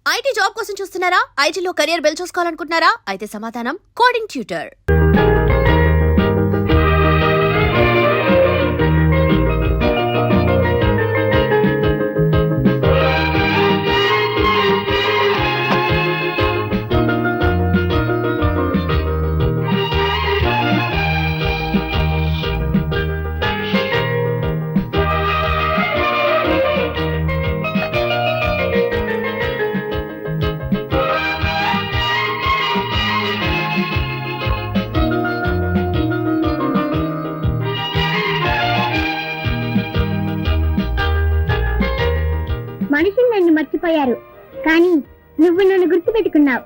IT job కోసం చూస్తున్నారా? ఐటీలో కెరియర్ బిల్డ్ చూసుకోవాలనుకుంటున్నారా? అయితే సమాధానం కోడింగ్ ట్యూటర్. మనుషులు నన్ను మర్చిపోయారు, కానీ నువ్వు నన్ను గుర్తుపెట్టుకున్నావు.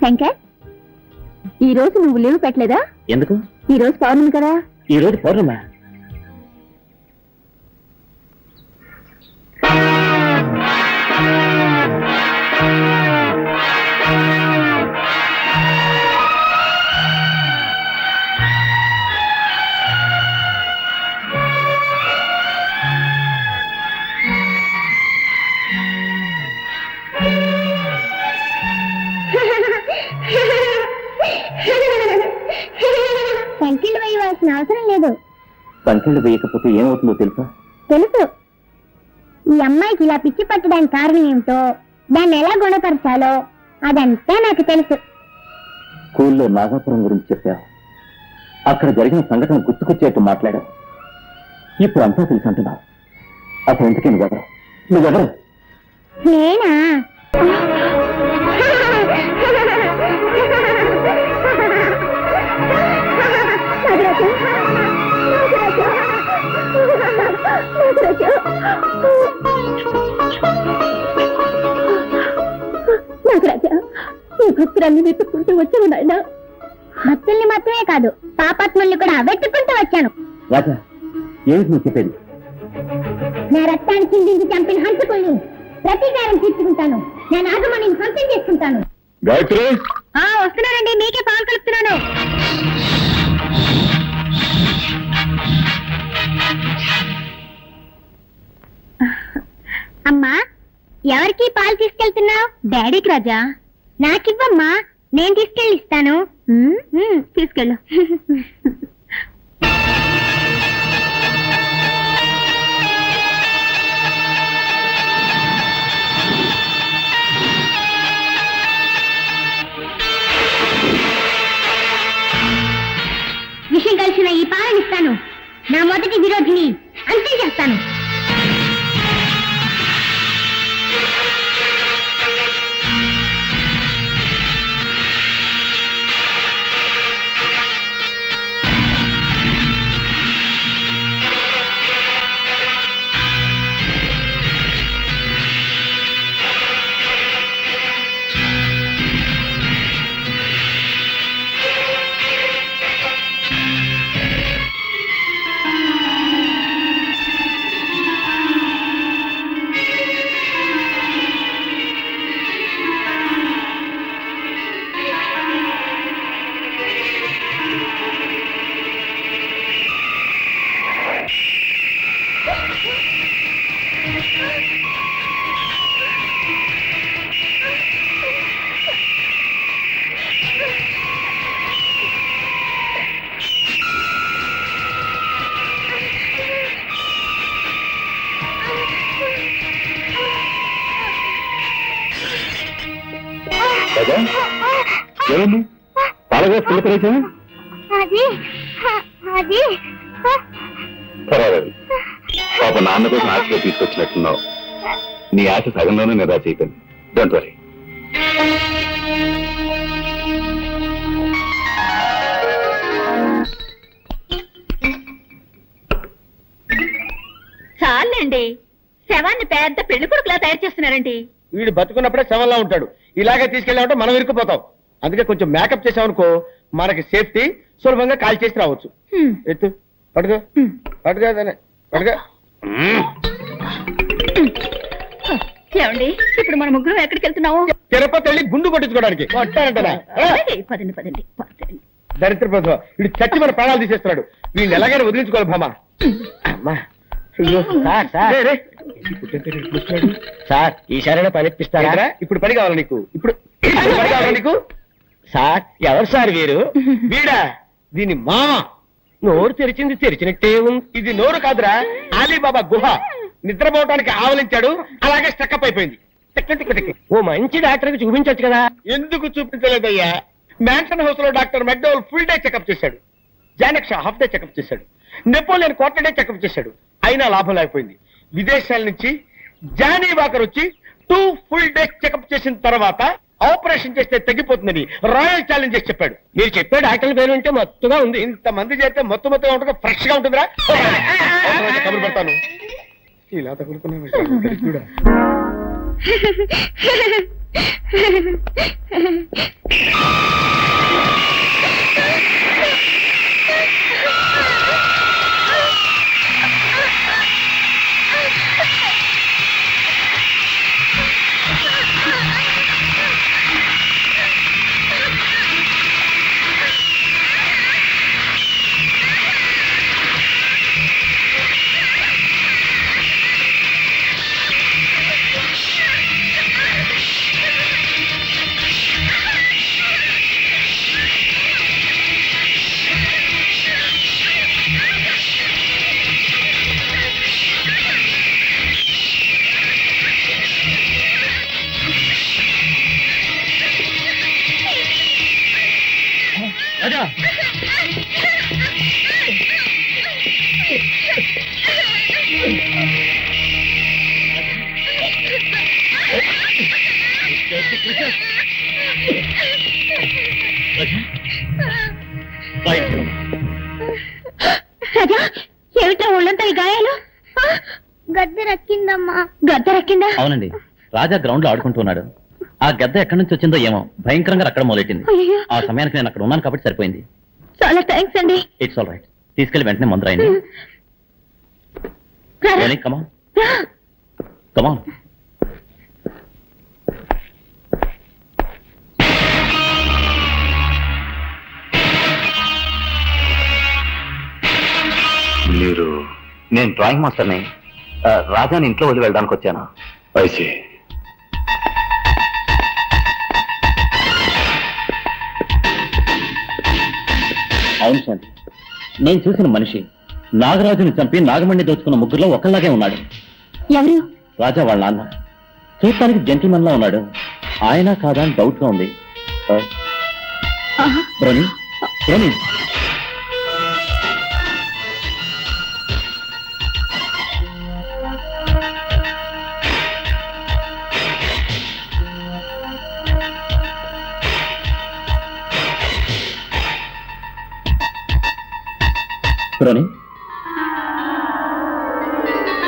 శంకర్, ఈ రోజు నువ్వు లీవ్ పెట్టలేదా? ఎందుకు? ఈ రోజు పౌర్ణమి కదా. ఈ రోజు పౌర్ణమా? సంఖ్యలు వేయవలసిన అవసరం లేదు. సంఖ్యలు వేయకపోతే ఏమవుతుందో తెలుసా? తెలుసు. ఈ అమ్మాయికి ఇలా పిచ్చి పట్టడానికి కారణం ఏమిటో, దాన్ని ఎలా గుణపరచాలో అదంతా నాకు తెలుసు. స్కూల్లో నాగాపురం గురించి చెప్పావు. అక్కడ జరిగిన సంఘటన గుర్తుకొచ్చేట్టు మాట్లాడావు. ఇప్పుడు అంతా తెలుసు అంటున్నావు. అసలు ఎందుకే నువ్వెవరు? నువ్వెవరు? నేనా? నాగరాజా, ఈ భక్తురాన్ని వెతుక్కుంటూ వచ్చాను నాయన. భక్తుల్ని మాత్రమే కాదు, పాపాత్ముల్ని కూడా వెతుక్కుంటూ వచ్చాను. రాజా, ఏమిటి నువ్వు చెప్పేది? నా రక్తాన్ని చిందించి చంపిన హంతకుల్ని ప్రతీకారం తీర్చుకుంటాను. నేను ఆగమని సొంతం చేసుకుంటాను. గాయత్రి, వస్తున్నానండి, మీకే పాలు కలుపుతున్నాను. అమ్మా, ఎవరికి పాలు తీసుకెళ్తున్నావు? డాడీకి రాజా. నాకివ్వమ్మా, నేను తీసుకెళ్ళి ఇస్తాను. తీసుకెళ్ళు. విషయం కలిసిన ఈ పాలనిస్తాను. నా మొదటి విరోధిని అంతం చేస్తాను. ఏమండి, పాలగా పిల్లకరేసా? పర్వాలేదు, పాప నాన్న కోసం ఆశగా తీసుకొచ్చినట్టున్నావు. నీ ఆశ సగంలోనే నిరాశ అయిపోయింది. Don't worry. చాలండి, శవాన్ని పెద్ద పెళ్లి కొడుకులా తయారు చేస్తున్నారండి. వీడు బతుకున్నప్పుడే శవంలా ఉంటాడు. ఇలాగే తీసుకెళ్ళామంటే మనం ఇరుక్కుపోతాం. అందుకే కొంచెం మేకప్ చేసామనుకో, మనకి సేఫ్టీ, సులభంగా కాల్ చేసి రావచ్చు. ఎత్తు, పడుకో పడుకో పడుకో. ఏమండి ఇప్పుడు మన ముగ్గురం ఎక్కడికి వెళ్తున్నాము? తిరుపతి వెళ్ళి గుండు కొట్టించుకోవడానికి కొట్టానంటనా? పదండి పదండి పదండి. దరిద్ర ప్రభుత్వం వీడు చచ్చి మన ప్రాణాలు తీసేస్తున్నాడు. వీళ్ళు ఎలాగైనా వదిలించుకోవాలి భామా. అమ్మా అయ్యో సార్ రే, ఈ పుట్టంటే రేపు వస్తున్నాడు. సార్ ఈసారైనా పని ఇప్పిస్తారా? ఏంట్రా? ఇప్పుడు పని కావాలా నీకు? ఇప్పుడు పని కావాలా నీకు? సార్ ఎవరు సార్ వీరు? వీడా? దీని మామ. నోరు తెరిచింది తెరిచినట్టే ఉంది. ఇది నోరు కాదురా, అలీబాబా గుహ. నిద్రపోవటానికి ఆవలించాడు, అలాగే స్టక్అప్ అయిపోయింది. ఓ మంచి డాక్టర్కి చూపించొచ్చు కదా. ఎందుకు చూపించలేదయ్యా? మ్యాన్షన్ హౌస్ లో doctor McDowell full day checkup చేశాడు, జానక్ష హాఫ్ డే చెకప్ చేశాడు, నెపోలియన్ క్వార్టర్ డే చెకప్ చేశాడు. అయినా లాభం లేకపోయింది. విదేశాల నుంచి జానీ వాకర్ వచ్చి 2 ఫుల్ డేస్ చెకప్ చేసిన తర్వాత ఆపరేషన్ చేస్తే తగ్గిపోతుందని రాయల్ ఛాలెంజ్ చేసి చెప్పాడు. మీరు చెప్పే డాక్టర్ పేరు ఉంటే మత్తుగా ఉంది. ఇంతమంది చేస్తే మొత్తం ఉంటుంది, ఫ్రెష్ గా ఉంటుందిరా. కబురు పెడతాను. ఇలా తగులుకున్నా రాజా, ఏమిటో ఒళ్ళంతా ఈ గాయాలు? గద్దె రక్కిందమ్మా. గద్దె రక్కిందా? అవునండి, రాజా గ్రౌండ్ లో ఆడుకుంటున్నాడు. ఆ గద్ద ఎక్కడి నుంచి వచ్చిందో ఏమో భయంకరంగా అక్కడ మొదలెట్టింది. అయ్యో. ఆ సమయానికి నేను అక్కడ ఉన్నాను కాబట్టి సరిపోయింది. చాలా థ్యాంక్స్ అండి. It's all right. తీసుకెళ్లి వెంటనే మందు రాయండి. రారా. కమాన్ కమాన్. మీరు? నేను డ్రాయింగ్ మాస్టర్ని. రాజాని ఇంట్లో వదిలి వెళ్ళడానికి వచ్చాను. ఐసి. అవును శాంతి, నేను చూసిన మనిషి నాగరాజుని చంపి నాగమణి దోచుకున్న ముగ్గురులో ఒకళ్ళలాగే ఉన్నాడు. ఎవరు? రాజా వాళ్ళ నాన్న. చూడటానికి జెంటిల్మెన్ లా ఉన్నాడు. ఆయన కాదా అని డౌట్ గా ఉంది. బ్రోని బ్రోని బ్రోని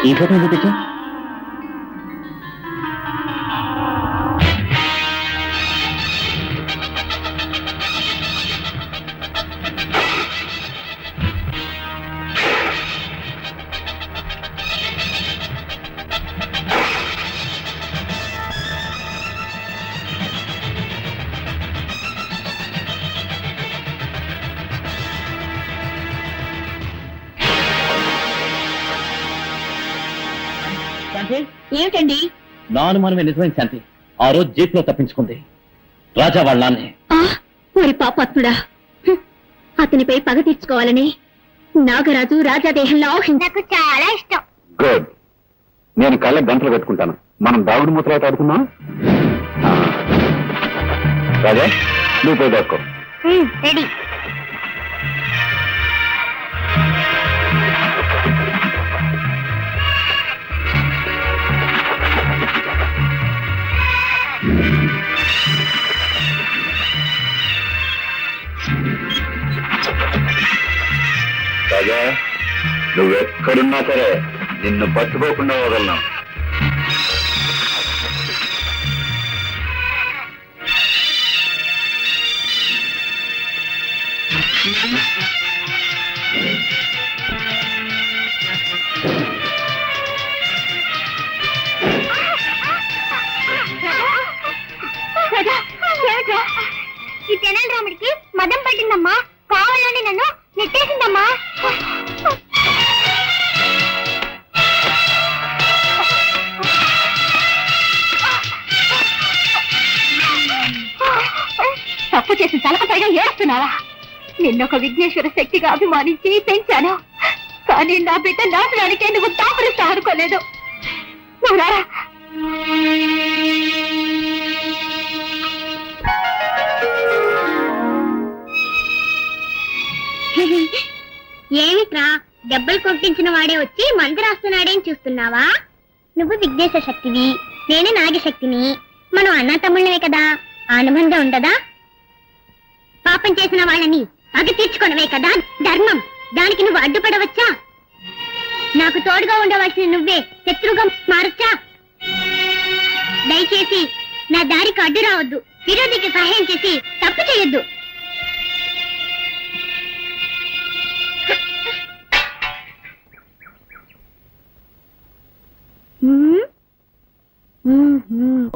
ఈ ఫోటో ఎందుకు తెచ్చా? ఏమిటండి? నా అనుమానమే నిజమైన శాంతి. ఆ రోజు జీప్ లో తప్పించుకుంది రాజా వాళ్ళ నాన్నే. మరి పాపాత్ముడా, అతనిపై పగ తీర్చుకోవాలని నాగరాజు రాజాదేహంలో నాకు చాలా ఇష్టం. గుడ్. నేను కళ్ళకి గంటలు పెట్టుకుంటాను. మనం దాగుడు మూతలు ఆడుకుందాం. రాజా, నువ్వు పోయి దాక్కో. రెడీ. రాజా, నువ్వెక్కడున్నా సరే నిన్ను పట్టుకోకుండా వదలను. ఏమిట్రా ఈ తెనాలి రాముడికి మదం పట్టిందమ్మా, కావాలని నన్ను నెట్టేసిందమ్మా. తప్పు చేసి తలపైగా ఏడుస్తున్నావా? నిన్నొక విఘ్నేశ్వర శక్తిగా అభిమానించి పెంచాను, కానీ నా బిడ్డ నాశనానికే నువ్వు దాపరిస్తా అనుకోలేదు. నువ్వు రారా. ఏమిట్రా దెబ్బలు కొట్టించిన వాడే వచ్చి మందు రాస్తున్నాడేం చూస్తున్నావా? నువ్వు విఘ్నేశ్వర శక్తివి, నేను నాగశక్తిని, మనం అన్న తమ్ముళ్ళవే కదా, అనుబంధం ఉండదా? పాపం చేసిన వాళ్ళని పగ తీర్చుకున్నవే కదా ధర్మం, దానికి నువ్వు అడ్డుపడవచ్చా? నాకు తోడుగా ఉండవలసిన నువ్వే శత్రువుగా మారచ్చా? దయచేసి నా దారికి అడ్డు రావద్దు, విరోధికి సహాయం చేసి తప్పు చేయొద్దు.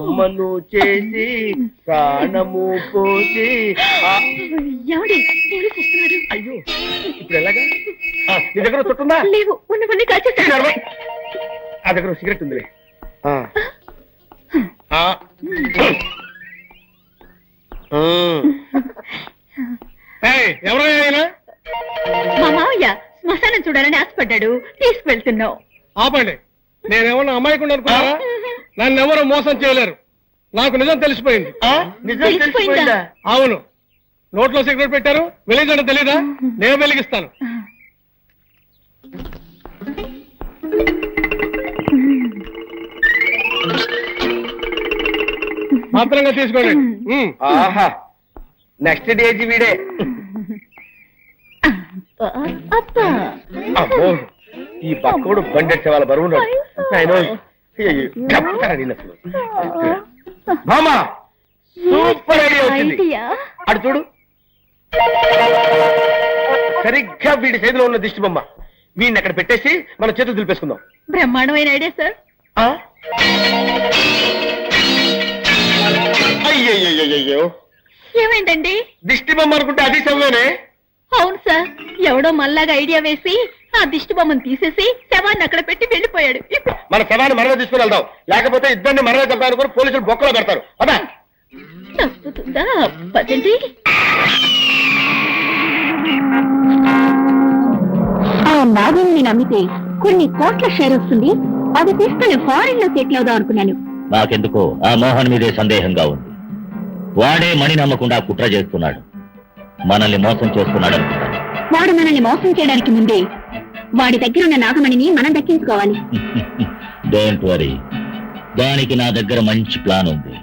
అమ్మను చేసి ప్రాణము పోసి ఎవడి పోలీసు వస్తున్నాడు. అయ్యో ఇప్పుడు ఎలాగా? నీ దగ్గర చుట్టుందా? లేవు, ఉన్నవన్నీ కాల్చేస్తాను. ఆ దగ్గర సిగరెట్ ఉందిలే. ఎవరైనా మా మావయ్య శ్మశానం చూడాలని ఆశపడ్డాడు, తీసుకువెళ్తున్నావు. ఆపండి, నేనేమన్నా అమ్మాయికుండా అనుకున్నారా? నన్ను ఎవరు మోసం చేయలేరు, నాకు నిజం తెలిసిపోయింది. తెలిసిపోయిందా? అవును, నోట్లో సిగరెట్ పెట్టారు, వెలిగించడం తెలీదా? నేను వెలిగిస్తాను. మాత్రంగా తీసుకోండి. ఆహా, నెక్స్ట్ డేజీ వీడే. అబ్బా, అబ్బో, ఈ పక్కోడు బండెట్టే వాళ్ళ బరువు మామా, సూపర్ ఐడియా వచ్చింది. అటు చూడు, సరిగ్గా వీడి చేతిలో ఉన్న దిష్టి బొమ్మ, వీడిని అక్కడ పెట్టేసి మన చేతులు దులిపేసుకుందాం. బ్రహ్మాండమైన ఐడియా సార్. అయ్యయ్యో, ఏమైందండి? దిష్టి బొమ్మ అనుకుంటే అది శవమేనే. అవును సార్, ఎవడో మళ్ళాగా ఐడియా వేసి ఆ దిష్టి బొమ్మను తీసేసి శవాన్ని అక్కడ పెట్టి వెళ్ళిపోయాడు. మన శవాన్ని మనమే తీసుకుని వెళ్దాం, లేకపోతే ఇద్దరిని మనమే చంపాలనుకుని పోలీసులు బొక్కలో పెడతారు. అదా తప్పుతుందా? పదండి. ఆ నాగుని నమ్మితే కొన్ని కోట్ల షేర్ వస్తుంది, అది తీసుకుని ఫారిన్ లో సెటిల్ అవుదాం అనుకున్నాను. నాకెందుకో ఆ మోహన్ మీదే సందేహంగా ఉంది. వాడే మణి నమ్మకుండా కుట్ర చేస్తున్నాడు, మనల్ని మోసం చేస్తున్నాడు అనుకుంటాను. వాడు మనల్ని మోసం చేయడానికి ముందే వాడి దగ్గర ఉన్న నాగమణిని మనం దక్కించుకోవాలి. డోంట్ వరీ, దానికి నా దగ్గర మంచి ప్లాన్ ఉంది.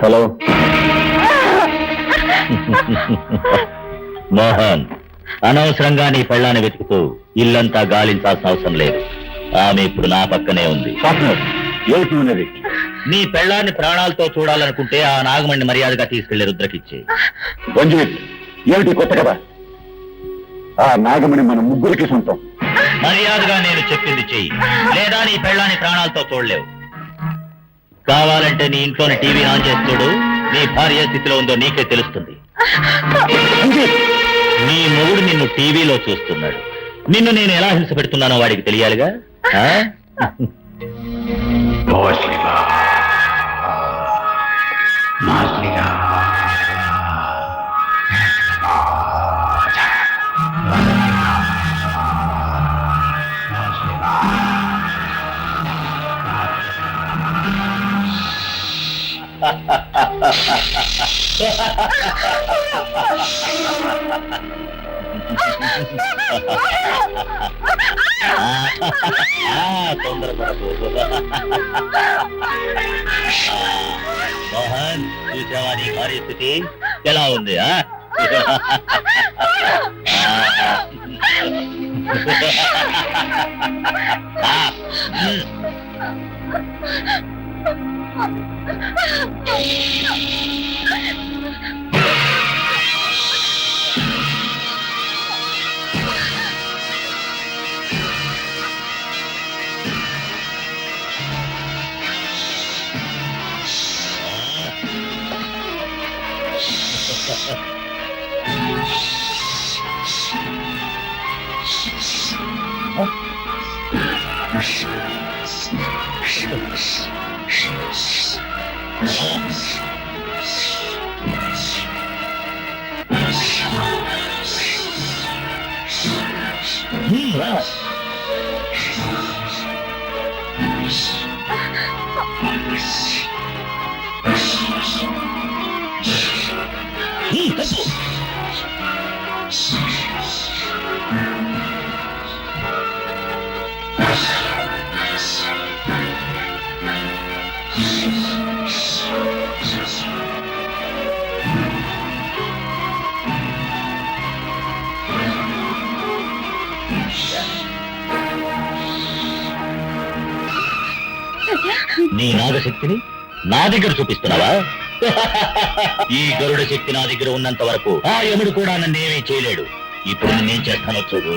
హలో మోహన్, అనవసరంగా నీ పెళ్ళాన్ని వెతుకుతూ ఇల్లంతా గాలించాల్సిన అవసరం లేదు. ఆమె ఇప్పుడు నా పక్కనే ఉంది. ఏమిటి? నీ పెళ్ళాన్ని ప్రాణాలతో చూడాలనుకుంటే ఆ నాగమణ్ణి మర్యాదగా తీసుకెళ్లి రుద్రకిచ్చే. ఏమిటి కొత్త కదా? ఆ నాగమణి మన ముగ్గురికి సొంతం. మర్యాదగా నేను చెప్పింది చెయ్యి, లేదా నీ పెళ్ళాన్ని ప్రాణాలతో చూడలేవు. కావాలంటే నీ ఇంట్లోని టీవీ ఆన్ చేసి చూడు, నీ భార్య స్థితిలో ఉందో నీకే తెలుస్తుంది. నీ మొగుడు నిన్ను టీవీలో చూస్తున్నాడు, నిన్ను నేను ఎలా హింస పెడుతున్నానో వాడికి తెలియాలిగా. మోహన్, చూసావా నీ భార్య స్థితి ఎలా ఉంది? నీ నాగశక్తిని నా దగ్గర చూపిస్తున్నావా? ఈ గరుడ శక్తి నా దగ్గర ఉన్నంత వరకు ఆ యముడు కూడా నన్నేమీ చేయలేడు. ఇప్పుడు నేనేం చేస్తానో చూడు.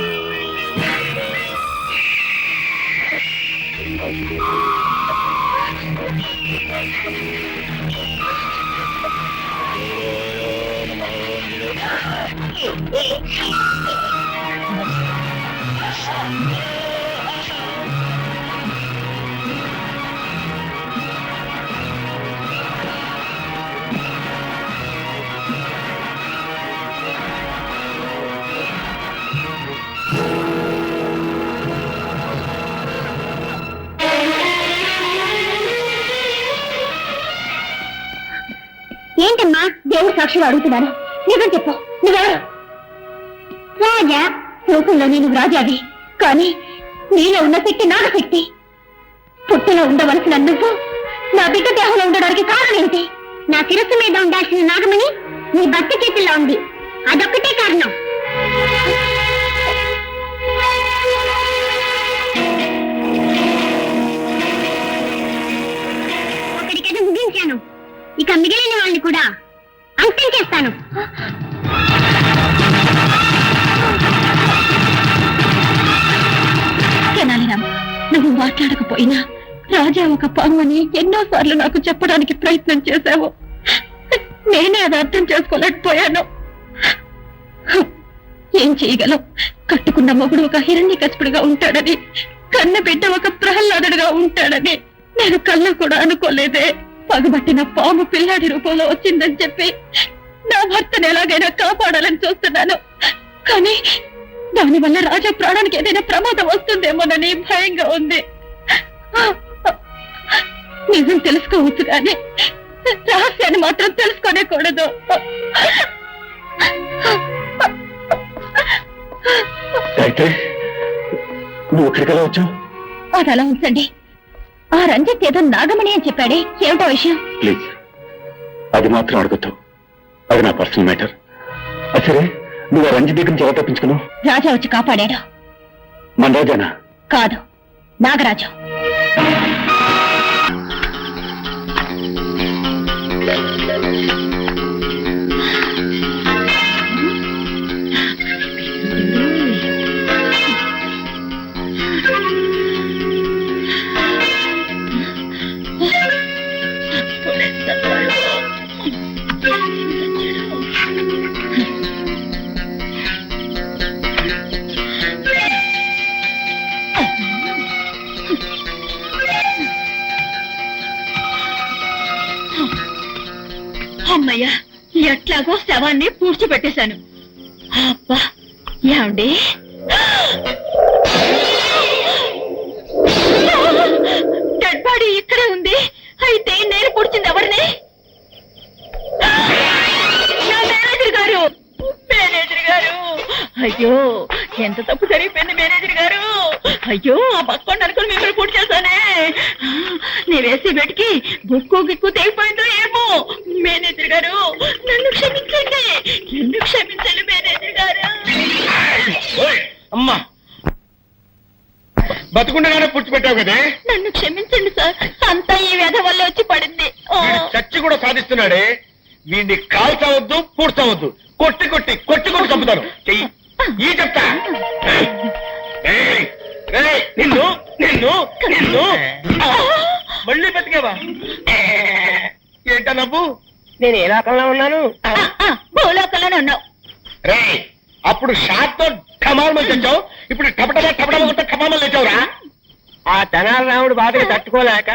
ఏంటమ్మా దేవుడు సాక్షిగా అడుగుతున్నాను, నిజం చెప్పు, నువ్వెవరు? రాజా. లోకంలో నేను రాజావి, కానీ నీలో ఉన్న శక్తి నాగశక్తి. పుట్టులో ఉండవలసిన నువ్వు నా బిడ్డ దేహంలో ఉండడానికి కారణం ఏంటి? నా శిరస్సు మీద ఉండాల్సిన నాగమణి నీ భర్త చేతుల్లో ఉంది, అదొక్కటే కారణం. ఒకటికైతే ముగించాను, ఇక మిగిలిన వాళ్ళని కూడా అంతం చేస్తాను. నువ్వు మాట్లాడకపోయినా రాజా ఒక పామని ఎన్నోసార్లు నాకు చెప్పడానికి ప్రయత్నం చేశావు. నేనే అది అర్థం చేసుకోలేకపోయాను. ఏం చేయగలం? కట్టుకున్న మొగుడు ఒక హిరణ్యకశిపుడిగా ఉంటాడని, కన్న బిడ్డ ఒక ప్రహ్లాదుడిగా ఉంటాడని నేను కళ్ళ కూడా అనుకోలేదే. పగబట్టిన పాము పిల్లాడి రూపంలో వచ్చిందని చెప్పి నా భర్తను ఎలాగైనా కాపాడాలని చూస్తున్నాను. కానీ దానివల్ల రాజా ప్రాణానికి ఏదైనా ప్రమాదం వస్తుందేమోనని భయంగా ఉంది. నిజం తెలుసుకోవచ్చు కానీ రహస్యాన్ని మాత్రం తెలుసుకోనేకూడదు. నువ్వు ఎక్కడికలా వచ్చావు? అది అలా ఉంచండి. ఆ రంజిత్ ఏదో నాగమణి అని చెప్పాడే, ఏమిటో విషయం? ప్లీజ్ అది మాత్రం అడగద్దు, అది నా పర్సనల్ మ్యాటర్. సరే, నువ్వు ఆ రంజిత్ దగ్గర నుంచి ఎలా తప్పించుకున్నావు? రాజా వచ్చి కాపాడాడు. మన రాజానా? కాదు, నాగరాజు. అమ్మయ్యా, ఎట్లాగో శవాన్ని పూడ్చిపెట్టేశాను. అబ్బా, ఏమండి డెడ్ బాడీ ఇక్కడే ఉంది. అయితే నేను పూడ్చింది ఎవరిని? నా మేనేజర్ గారు. మేనేజర్ గారు, అయ్యో ఎంత తప్పు జరిగిపోయింది మేనేజర్ గారు. అయ్యో, ఆ బక్కొండ అనుకుని మిమ్మల్ని పూర్తి చేశానే. నీ వేసే బెట్కి బుక్కు గిక్కు తెగిపోయిందో ఏమో. మేనేజర్ గారు, నన్ను క్షమించండి. ఎందుకు క్షమించాలి మేనేజర్ గారు? అమ్మా, బతుకుండగానే పుచ్చిపెట్టావు కదే. నన్ను క్షమించండి సార్, అంతా ఈ వ్యధ వల్ల వచ్చి పడింది. చచ్చి కూడా సాధిస్తున్నాడే. వీడిని కాల్చవద్దు, పూడ్చవద్దు, కొట్టి కొట్టి కొట్టి కొట్టి చంపుతాను. చెయ్యి ఈ చెప్తా. నిన్ను నిన్ను నిన్ను మళ్ళీ బతికేవా? ఏంటా నవ్వు? నేను ఏ లోకంలో ఉన్నాను? భూలోకంలోనే ఉన్నావు. రే, అప్పుడు షాట్ తో ఠమాల్ మంచి వచ్చావు, ఇప్పుడు టపటమా టపటమా కొట్ట ఠమామలు లేచావురా. ఆ తెనాలి రాముడు బాధకి తట్టుకోలేక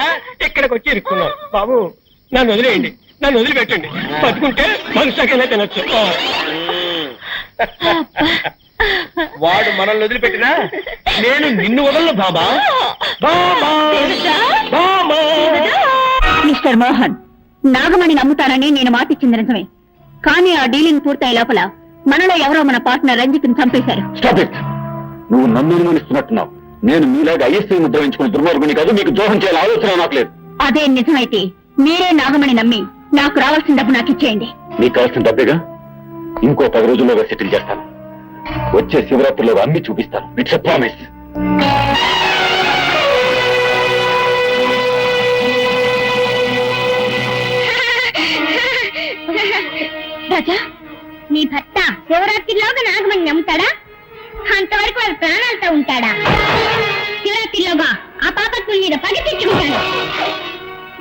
ఇక్కడికి వచ్చి ఇరుక్కున్నాం. బాబు నన్ను వదిలేయండి, నన్ను వదిలిపెట్టండి. బతుకుంటే మనుషులకైనా తినొచ్చు. వాడు మనల్ని వదిలిపెట్టినా నేను నిన్ను వదలను బాబా. బాబా బాబా. మిస్టర్ మోహన్, నాగమణి నమ్ముతానని నేను మాటిచ్చింది నిజమే, కానీ ఆ డీలింగ్ పూర్తయ్యే లోపల మనలో ఎవరో మన పార్ట్నర్ రంజిత్ని చంపేశారు. Stop it. నువ్వు నన్ను అనుమానిస్తున్నట్టున్నావు. నేను మీలాగా ఐఎస్ఐ ముద్ర వేయించుకుని దుర్మార్గుని కాదు. మీకు ద్రోహం చేయాలని ఆలోచన నాకు లేదు. అదే నిజమైతే మీరే నాగమణి నమ్మి నాకు రావాల్సిన డబ్బు నాకు ఇచ్చేయండి. నీకు కావాల్సిన డబ్బేగా, ఇంకో 10 రోజుల్లోగా సెటిల్ చేస్తాను. వచ్చే శివరాత్రిలో అన్ని చూపిస్తాను. It's a promise. రాజా, నీ భర్త శివరాత్రిలోగా నాగమణి నమ్ముతాడా? అంతవరకు వాడు ప్రాణాలతో ఉంటాడా? శివరాత్రిలోగా ఆ పాపత్తుల మీద పని తెచ్చుకుంటాను.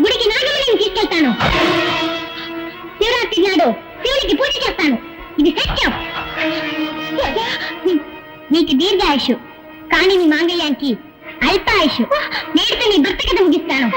గుడికి నాగమణిని తీసుకెళ్తాను. శివరాత్రి నాడు శివుడికి పూజ చేస్తాను. ఇది సత్యం. నీకు దీర్ఘాయుషు, కానీ నీ మాంగళ్యానికి అల్పాయుషు. నేడుతో నీ భర్త కథ ముగిస్తాను.